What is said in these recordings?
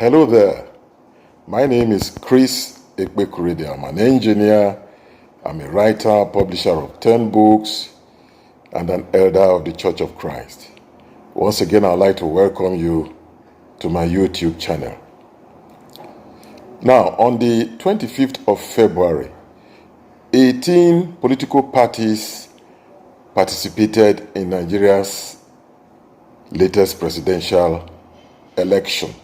Hello there. My name is Chris Ekpekurede. I'm an engineer, I'm a writer, publisher of 10 books, and an elder of the Church of Christ. Once again, I'd like to welcome you to my YouTube channel. Now, on the 25th of February, 18 political parties participated in Nigeria's latest presidential election.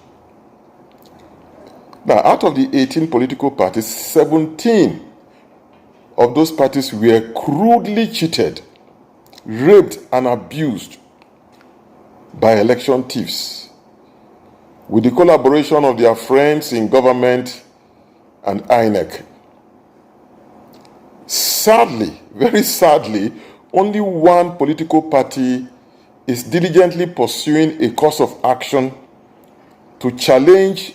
Now, out of the 18 political parties, 17 of those parties were crudely cheated, raped, and abused by election thieves, with the collaboration of their friends in government and INEC. Sadly, very sadly, only one political party is diligently pursuing a course of action to challenge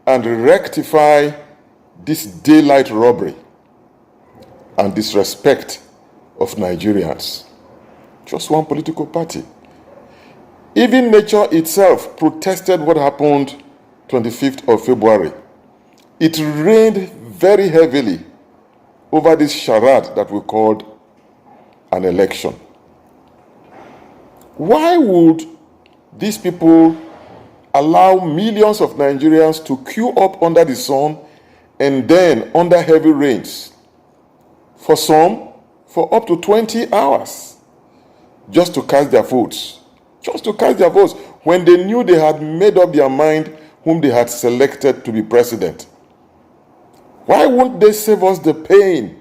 and rectify this daylight robbery and disrespect of Nigerians. Just one political party. Even nature itself protested what happened 25th of February. It rained very heavily over this charade that we called an election. Why would these people allow millions of Nigerians to queue up under the sun and then under heavy rains? For some, for up to 20 hours, just to cast their votes. Just to cast their votes when they knew they had made up their mind whom they had selected to be president. Why won't they save us the pain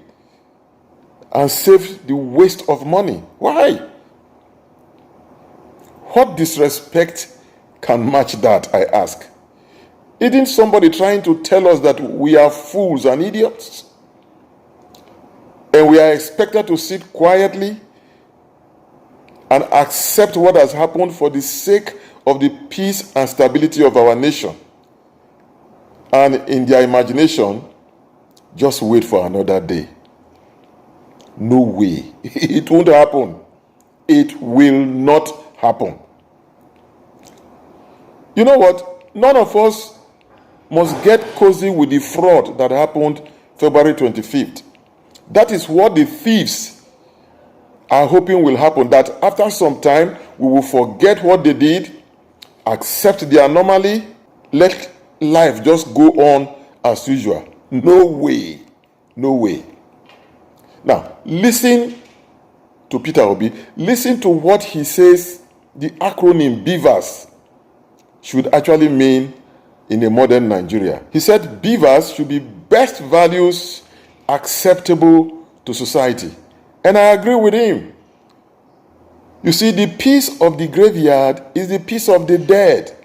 and save the waste of money? Why? What disrespect can match that, I ask? Isn't somebody trying to tell us that we are fools and idiots? And we are expected to sit quietly and accept what has happened for the sake of the peace and stability of our nation. And in their imagination, just wait for another day. No way. It won't happen. It will not happen. You know what? None of us must get cozy with the fraud that happened February 25th. That is what the thieves are hoping will happen, that after some time we will forget what they did, accept the anomaly, let life just go on as usual. No way. No way. Now, listen to Peter Obi. Listen to what he says the acronym BVAS should actually mean in a modern Nigeria. He said BVAS should be best values acceptable to society. And I agree with him. You see, the peace of the graveyard is the peace of the dead.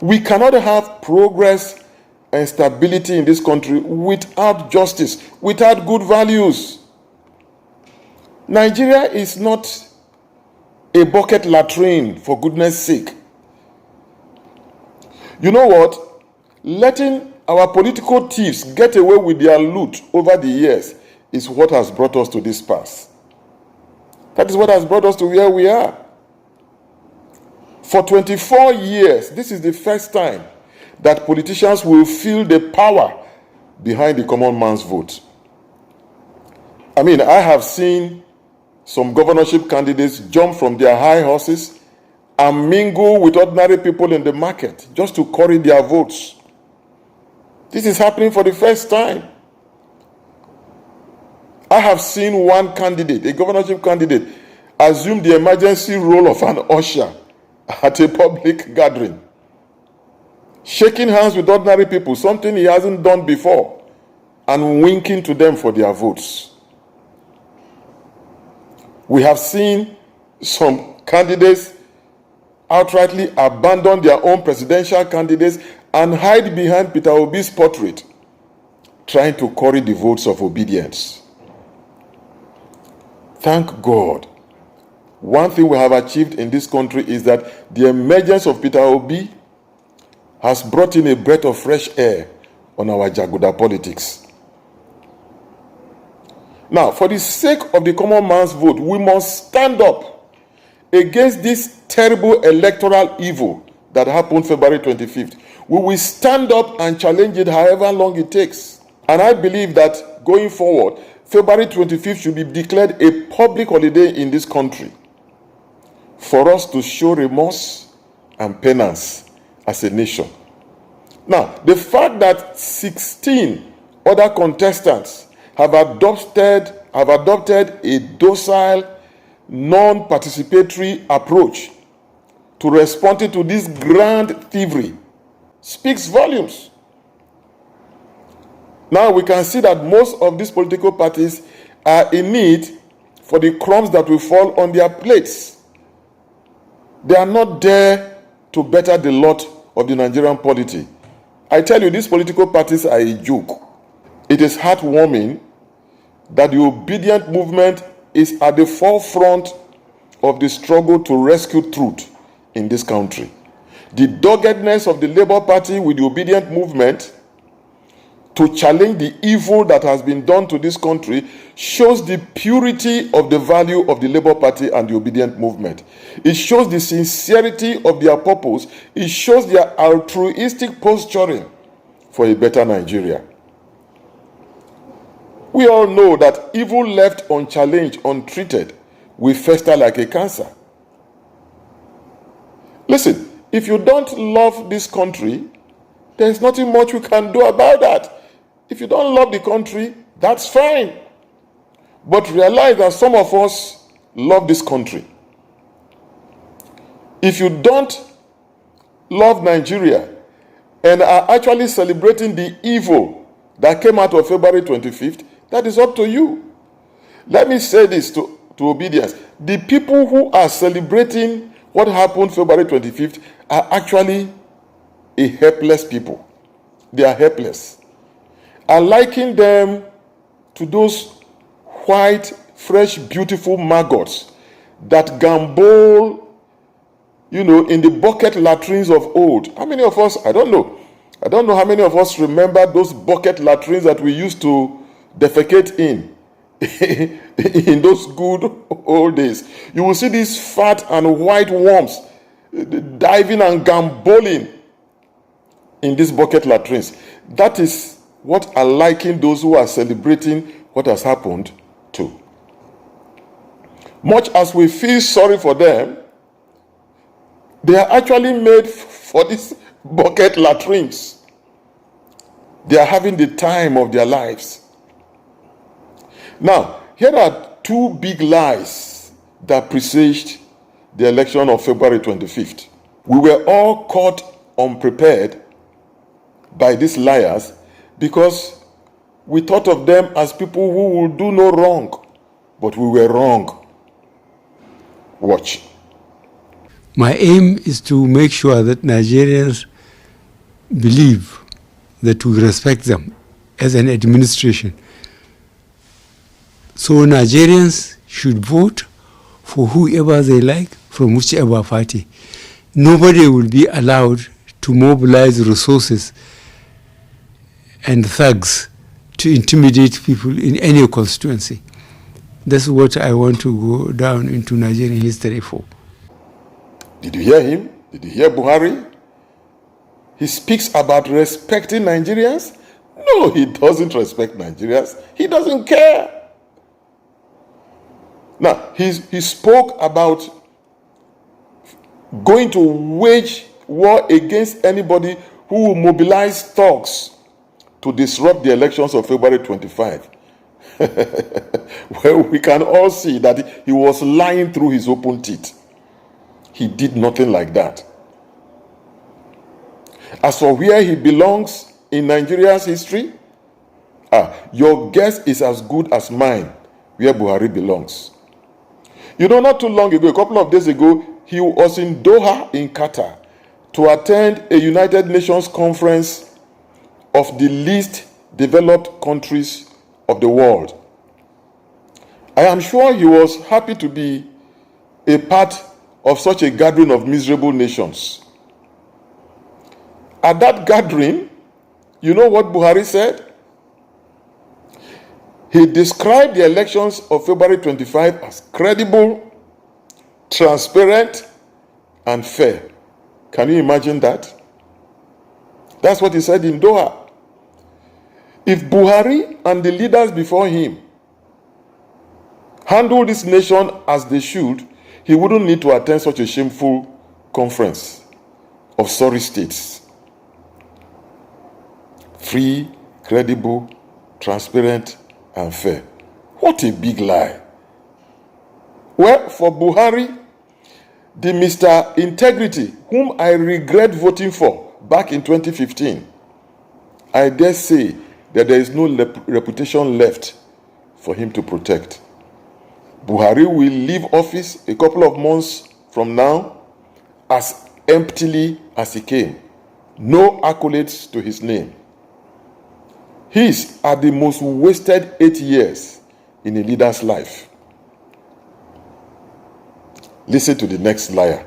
We cannot have progress and stability in this country without justice, without good values. Nigeria is not a bucket latrine, for goodness sake. You know what? Letting our political thieves get away with their loot over the years is what has brought us to this pass. That is what has brought us to where we are. For 24 years, this is the first time that politicians will feel the power behind the common man's vote. I mean, I have seen some governorship candidates jump from their high horses and mingle with ordinary people in the market just to curry their votes. This is happening for the first time. I have seen one candidate, a governorship candidate, assume the emergency role of an usher at a public gathering, shaking hands with ordinary people, something he hasn't done before, and winking to them for their votes. We have seen some candidates outrightly abandon their own presidential candidates and hide behind Peter Obi's portrait, trying to curry the votes of obedience. Thank God. One thing we have achieved in this country is that the emergence of Peter Obi has brought in a breath of fresh air on our Jaguda politics. Now, for the sake of the common man's vote, we must stand up against this terrible electoral evil that happened February 25th. We will stand up and challenge it however long it takes. And I believe that going forward, February 25th should be declared a public holiday in this country for us to show remorse and penance as a nation. Now, the fact that 16 other contestants have adopted a docile, non-participatory approach to responding to this grand thievery speaks volumes. Now we can see that most of these political parties are in need for the crumbs that will fall on their plates. They are not there to better the lot of the Nigerian polity. I tell you, these political parties are a joke. It is heartwarming that the obedient movement is at the forefront of the struggle to rescue truth in this country. The doggedness of the Labour Party with the obedient movement to challenge the evil that has been done to this country shows the purity of the value of the Labour Party and the obedient movement. It shows the sincerity of their purpose. It shows their altruistic posturing for a better Nigeria. We all know that evil left unchallenged, untreated, will fester like a cancer. Listen, if you don't love this country, there's nothing much we can do about that. If you don't love the country, that's fine. But realize that some of us love this country. If you don't love Nigeria and are actually celebrating the evil that came out of February 25th, that is up to you. Let me say this to obedience. The people who are celebrating what happened February 25th are actually a helpless people. They are helpless. I liken them to those white, fresh, beautiful maggots that gambol, in the bucket latrines of old. How many of us, I don't know how many of us remember those bucket latrines that we used to defecate in those good old days. You will see these fat and white worms diving and gamboling in these bucket latrines. That is what I liken those who are celebrating what has happened to. Much as we feel sorry for them, they are actually made for these bucket latrines. They are having the time of their lives. Now, here are two big lies that presaged the election of February 25th. We were all caught unprepared by these liars because we thought of them as people who will do no wrong, but we were wrong. Watch. My aim is to make sure that Nigerians believe that we respect them as an administration. So Nigerians should vote for whoever they like from whichever party. Nobody will be allowed to mobilize resources and thugs to intimidate people in any constituency. That's what I want to go down into Nigerian history for. Did you hear him? Did you hear Buhari? He speaks about respecting Nigerians. No, he doesn't respect Nigerians. He doesn't care. Now, he spoke about going to wage war against anybody who will mobilize thugs to disrupt the elections of February 25. Well, we can all see that he was lying through his open teeth. He did nothing like that. As for where he belongs in Nigeria's history, your guess is as good as mine where Buhari belongs. Not too long ago, a couple of days ago, he was in Doha in Qatar to attend a United Nations conference of the least developed countries of the world. I am sure he was happy to be a part of such a gathering of miserable nations. At that gathering, you know what Buhari said? He described the elections of February 25 as credible, transparent, and fair. Can you imagine that? That's what he said in Doha. If Buhari and the leaders before him handle this nation as they should, he wouldn't need to attend such a shameful conference of sorry states. Free, credible, transparent, and fair. What a big lie. Well, for Buhari, the Mr. Integrity, whom I regret voting for back in 2015, I dare say that there is no reputation left for him to protect. Buhari will leave office a couple of months from now as emptily as he came. No accolades to his name. His are the most wasted 8 years in a leader's life. Listen to the next liar.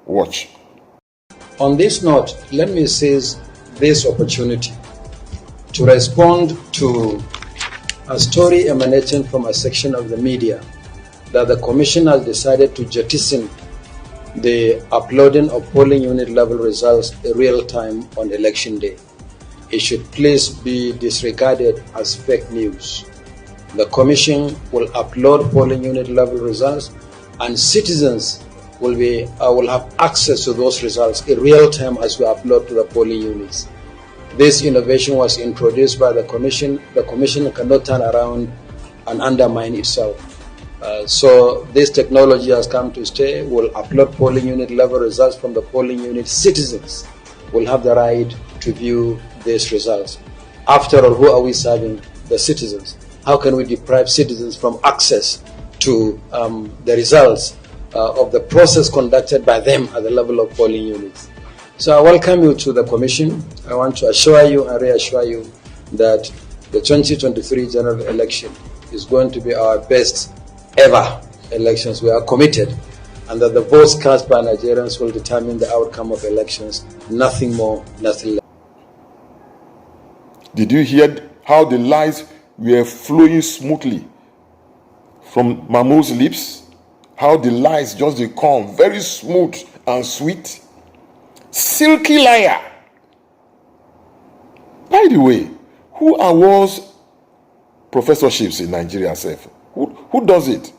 Watch. On this note, let me seize this opportunity to respond to a story emanating from a section of the media that the Commission has decided to jettison the uploading of polling unit level results in real time on election day. It should please be disregarded as fake news. The Commission will upload polling unit level results, and citizens will have access to those results in real time as we upload to the polling units. This innovation was introduced by the Commission. The Commission cannot turn around and undermine itself. So this technology has come to stay. We'll upload polling unit level results from the polling unit. Citizens will have the right to view these results. After all, who are we serving? The citizens. How can we deprive citizens from access to the results of the process conducted by them at the level of polling units? So I welcome you to the Commission. I want to assure you and reassure you that the 2023 general election is going to be our best ever elections. We are committed, and that the votes cast by Nigerians will determine the outcome of elections. Nothing more, nothing less. Did you hear how the lies were flowing smoothly from Mahmoud's lips? How the lies just they come very smooth and sweet. Silky liar. By the way, who awards professorships in Nigeria self? Who does it?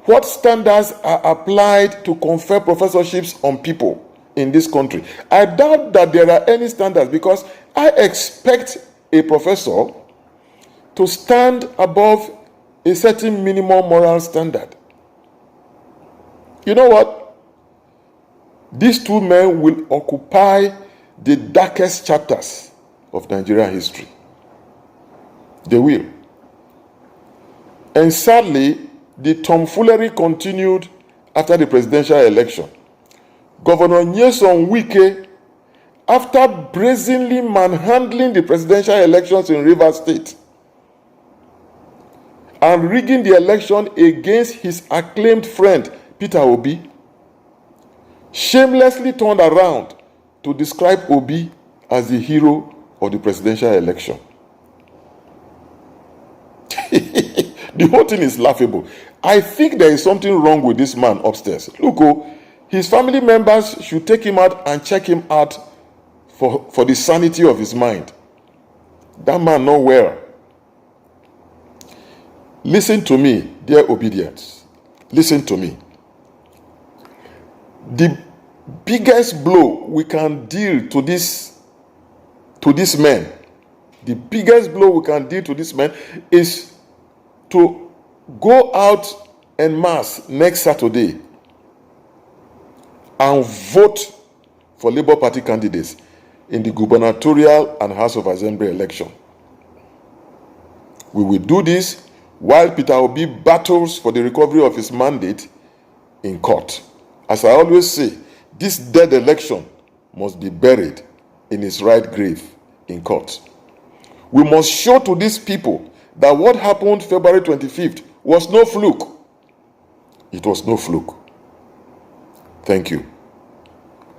What standards are applied to confer professorships on people in this country? I doubt that there are any standards, because I expect a professor to stand above a certain minimum moral standard. You know what? These two men will occupy the darkest chapters of Nigerian history. They will. And sadly, the tomfoolery continued after the presidential election. Governor Nyesom Wike, after brazenly manhandling the presidential elections in Rivers State and rigging the election against his acclaimed friend Peter Obi, shamelessly turned around to describe Obi as the hero of the presidential election. The whole thing is laughable. I think there is something wrong with this man upstairs. Look, his family members should take him out and check him out for the sanity of his mind. That man not well. Listen to me, dear obedience. Listen to me. The biggest blow we can deal to this man, the biggest blow we can deal to this man is to go out en masse next Saturday and vote for Labour Party candidates in the gubernatorial and House of Assembly election. We will do this while Peter Obi battles for the recovery of his mandate in court. As I always say, this dead election must be buried in its right grave in court. We must show to these people that what happened February 25th was no fluke. It was no fluke. Thank you.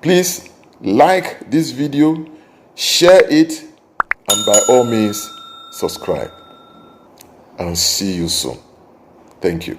Please like this video, share it, and by all means, subscribe. And see you soon. Thank you.